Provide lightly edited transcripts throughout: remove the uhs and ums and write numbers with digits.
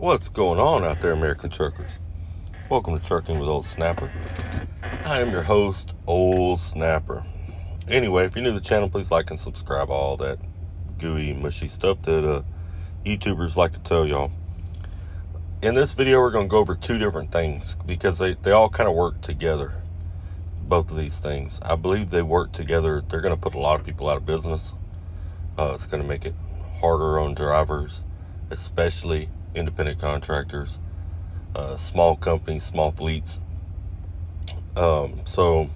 What's going on out there, American truckers? Welcome to Trucking with Old Snapper. I am your host, Old Snapper. Anyway, if you're new to the channel, please like and subscribe, all that gooey, mushy stuff that YouTubers like to tell y'all. In this video, we're going to go over two different things because they all kind of work together, both of these things. I believe they work together. They're going to put a lot of people out of business. It's going to make it harder on drivers, especially independent contractors, small companies, small fleets. So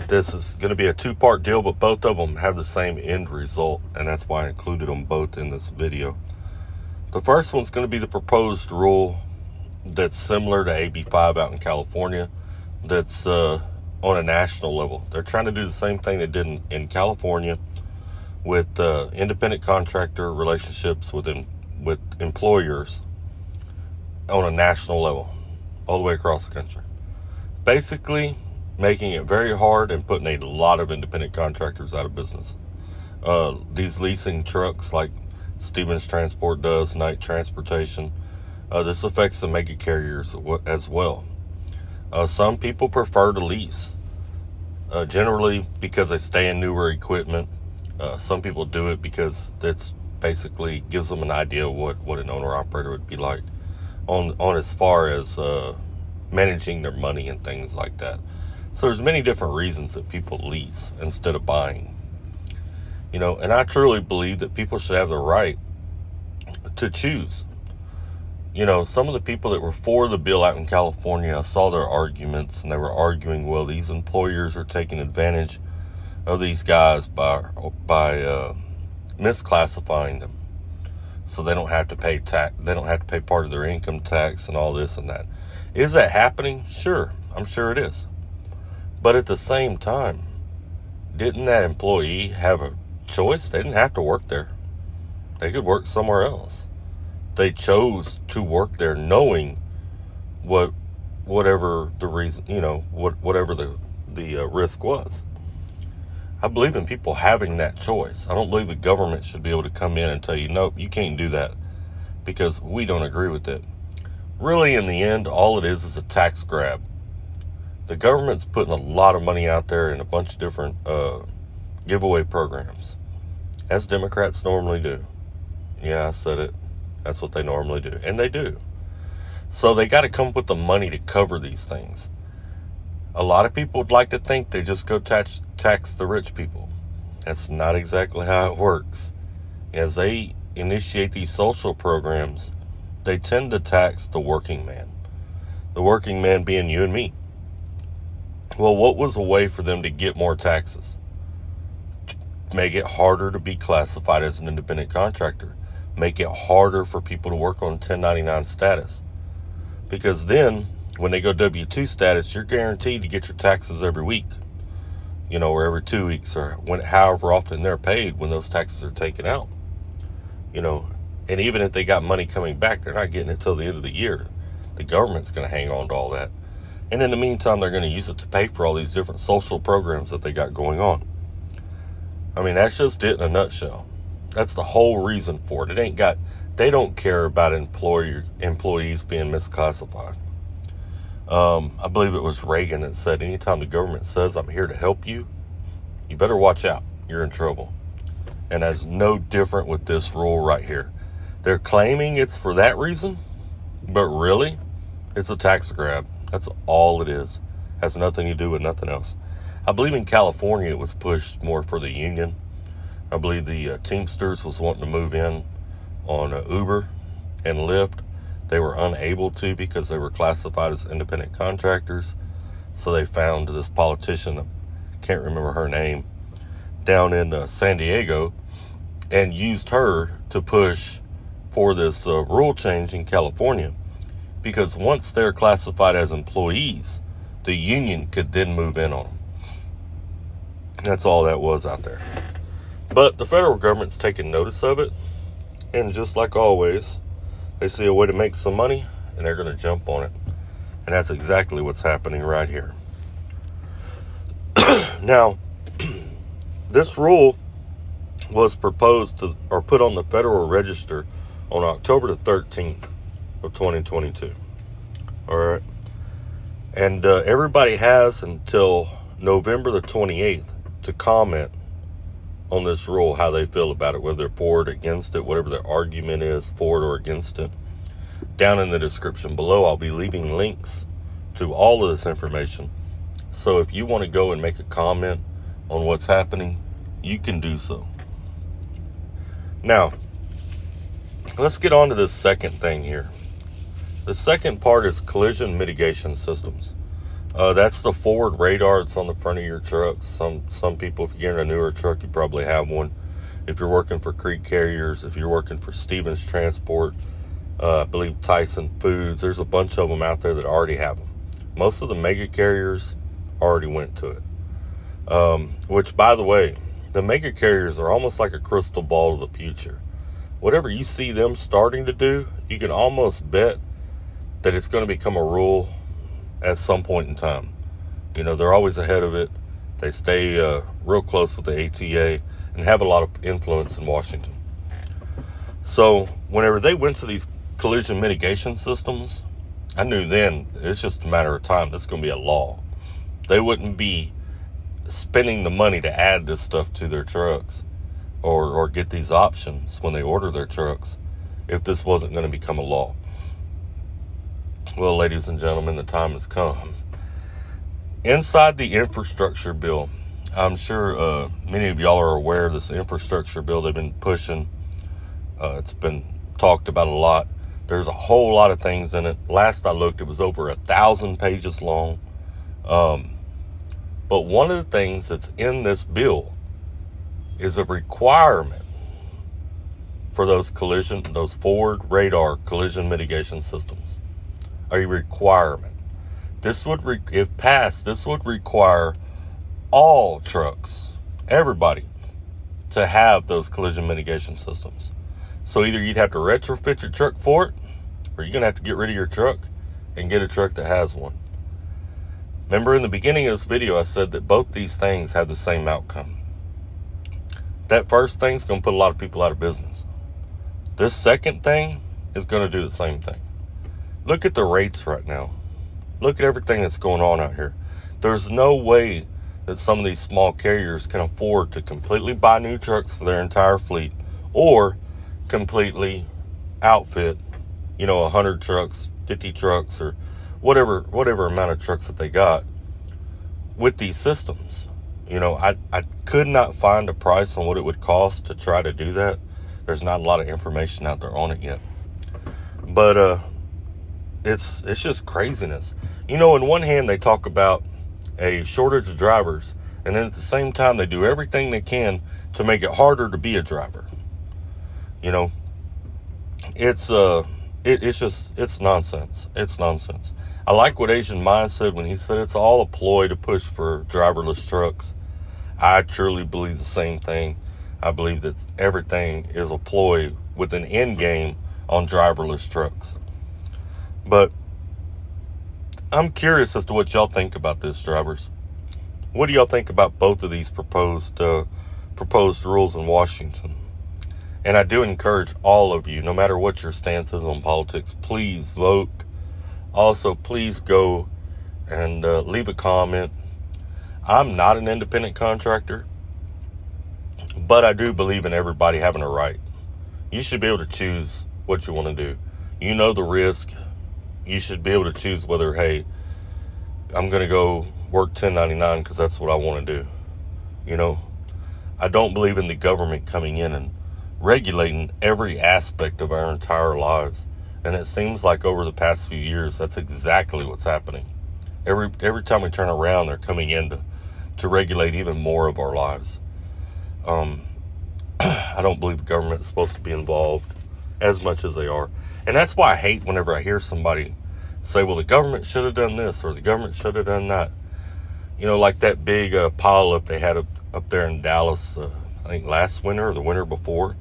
this is going to be a two-part deal, but both of them have the same end result, and that's why I included them both in this video. The first one's going to be the proposed rule that's similar to AB 5 out in California, that's on a national level. They're trying to do the same thing they did in California with independent contractor relationships with employers on a national level, all the way across the country. Basically, making it very hard and putting a lot of independent contractors out of business. These leasing trucks like Stevens Transport does, Night Transportation, this affects the mega carriers as well. Some people prefer to lease, generally because they stay in newer equipment. Some people do it because that's basically gives them an idea of what an owner-operator would be like on as far as managing their money and things like that. So there's many different reasons that people lease instead of buying. And I truly believe that people should have the right to choose. Some of the people that were for the bill out in California, I saw their arguments, and they were arguing, well, these employers are taking advantage of these guys by misclassifying them, so they don't have to pay tax. They don't have to pay part of their income tax and all this and that. Is that happening? Sure, I'm sure it is. But at the same time, didn't that employee have a choice? They didn't have to work there. They could work somewhere else. They chose to work there, knowing whatever the reason, whatever the risk was. I believe in people having that choice. I don't believe the government should be able to come in and tell you, nope, you can't do that because we don't agree with it. Really, in the end, all it is a tax grab. The government's putting a lot of money out there in a bunch of different giveaway programs, as Democrats normally do. Yeah, I said it. That's what they normally do, and they do. So they got to come up with the money to cover these things. A lot of people would like to think they just go tax the rich people. That's not exactly how it works. As they initiate these social programs, they tend to tax the working man. The working man being you and me. Well, what was a way for them to get more taxes? Make it harder to be classified as an independent contractor. Make it harder for people to work on 1099 status. Because then, when they go W-2 status, you're guaranteed to get your taxes every week, or every 2 weeks, or however often they're paid when those taxes are taken out. And even if they got money coming back, they're not getting it till the end of the year. The government's going to hang on to all that. And in the meantime, they're going to use it to pay for all these different social programs that they got going on. I mean, that's just it in a nutshell. That's the whole reason for it. They don't care about employees being misclassified. I believe it was Reagan that said, anytime the government says, I'm here to help you, you better watch out. You're in trouble. And that's no different with this rule right here. They're claiming it's for that reason, but really, it's a tax grab. That's all it is. Has nothing to do with nothing else. I believe in California it was pushed more for the union. I believe the Teamsters was wanting to move in on Uber and Lyft. They were unable to because they were classified as independent contractors. So they found this politician, I can't remember her name, down in San Diego, and used her to push for this rule change in California. Because once they're classified as employees, the union could then move in on them. That's all that was out there. But the federal government's taking notice of it. And just like always, they see a way to make some money, and they're going to jump on it. And that's exactly what's happening right here. Now, this rule was proposed to, or put on the Federal Register on October the 13th of 2022. All right. And everybody has until November the 28th to comment on this rule, how they feel about it, whether they're for it, against it, whatever their argument is, for it or against it. Down in the description below, I'll be leaving links to all of this information. So if you want to go and make a comment on what's happening, you can do so. Now, let's get on to this second thing here. The second part is collision mitigation systems. That's the forward radar that's on the front of your trucks. Some people, if you're getting a newer truck, you probably have one. If you're working for Creek Carriers, if you're working for Stevens Transport, I believe Tyson Foods, there's a bunch of them out there that already have them. Most of the mega carriers already went to it. Which, by the way, the mega carriers are almost like a crystal ball of the future. Whatever you see them starting to do, you can almost bet that it's going to become a rule at some point in time. You know, they're always ahead of it. They stay real close with the ATA and have a lot of influence in Washington. So whenever they went to these collision mitigation systems, I knew then it's just a matter of time. This is going to be a law. They wouldn't be spending the money to add this stuff to their trucks or get these options when they order their trucks if this wasn't going to become a law. Well, ladies and gentlemen, the time has come. Inside the infrastructure bill, I'm sure many of y'all are aware of this infrastructure bill they've been pushing. It's been talked about a lot. There's a whole lot of things in it. Last I looked, it was over 1,000 pages long. But one of the things that's in this bill is a requirement for those forward radar collision mitigation systems. A requirement. This would, if passed, this would require all trucks, everybody, to have those collision mitigation systems. So either you'd have to retrofit your truck for it, or you're going to have to get rid of your truck and get a truck that has one. Remember in the beginning of this video, I said that both these things have the same outcome. That first thing's going to put a lot of people out of business. This second thing is going to do the same thing. Look at the rates right now. Look at everything that's going on out here. There's no way that some of these small carriers can afford to completely buy new trucks for their entire fleet or completely outfit, 100 trucks, 50 trucks, or whatever amount of trucks that they got with these systems. I could not find a price on what it would cost to try to do that. There's not a lot of information out there on it yet. But it's just craziness. In one hand they talk about a shortage of drivers, and then at the same time they do everything they can to make it harder to be a driver. It's nonsense. It's nonsense. I like what Asian Mind said when he said it's all a ploy to push for driverless trucks. I truly believe the same thing. I believe that everything is a ploy with an end game on driverless trucks. But I'm curious as to what y'all think about this, drivers. What do y'all think about both of these proposed rules in Washington? And I do encourage all of you, no matter what your stance is on politics, please vote. Also, please go and leave a comment. I'm not an independent contractor, but I do believe in everybody having a right. You should be able to choose what you want to do. You know the risk. You should be able to choose whether, hey, I'm going to go work 1099 because that's what I want to do. I don't believe in the government coming in and regulating every aspect of our entire lives. And it seems like over the past few years, that's exactly what's happening. Every time we turn around, they're coming in to regulate even more of our lives. I don't believe the government is supposed to be involved as much as they are. And that's why I hate whenever I hear somebody say, well, the government should have done this or the government should have done that. Like that big pileup they had up there in Dallas, I think last winter or the winter before.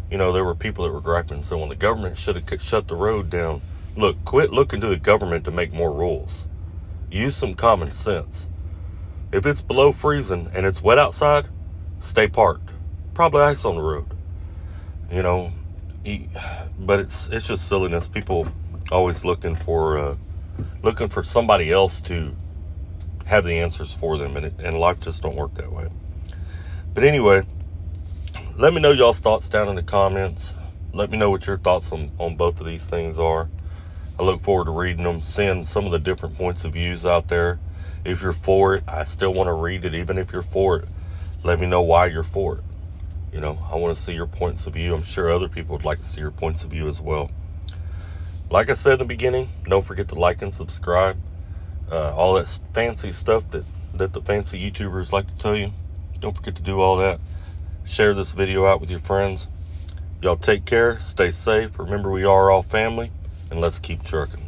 There were people that were griping and saying, well, the government should have shut the road down. Look, quit looking to the government to make more rules. Use some common sense. If it's below freezing and it's wet outside, stay parked. Probably ice on the road. But it's just silliness. People always looking for somebody else to have the answers for them, and life just don't work that way. But anyway, let me know y'all's thoughts down in the comments. Let me know what your thoughts on both of these things are. I look forward to reading them, seeing some of the different points of views out there. If you're for it, I still want to read it. Even if you're for it, let me know why you're for it. You know, I want to see your points of view. I'm sure other people would like to see your points of view as well. Like I said in the beginning, don't forget to like and subscribe. All that fancy stuff that the fancy YouTubers like to tell you. Don't forget to do all that. Share this video out with your friends. Y'all take care. Stay safe. Remember, we are all family. And let's keep trucking.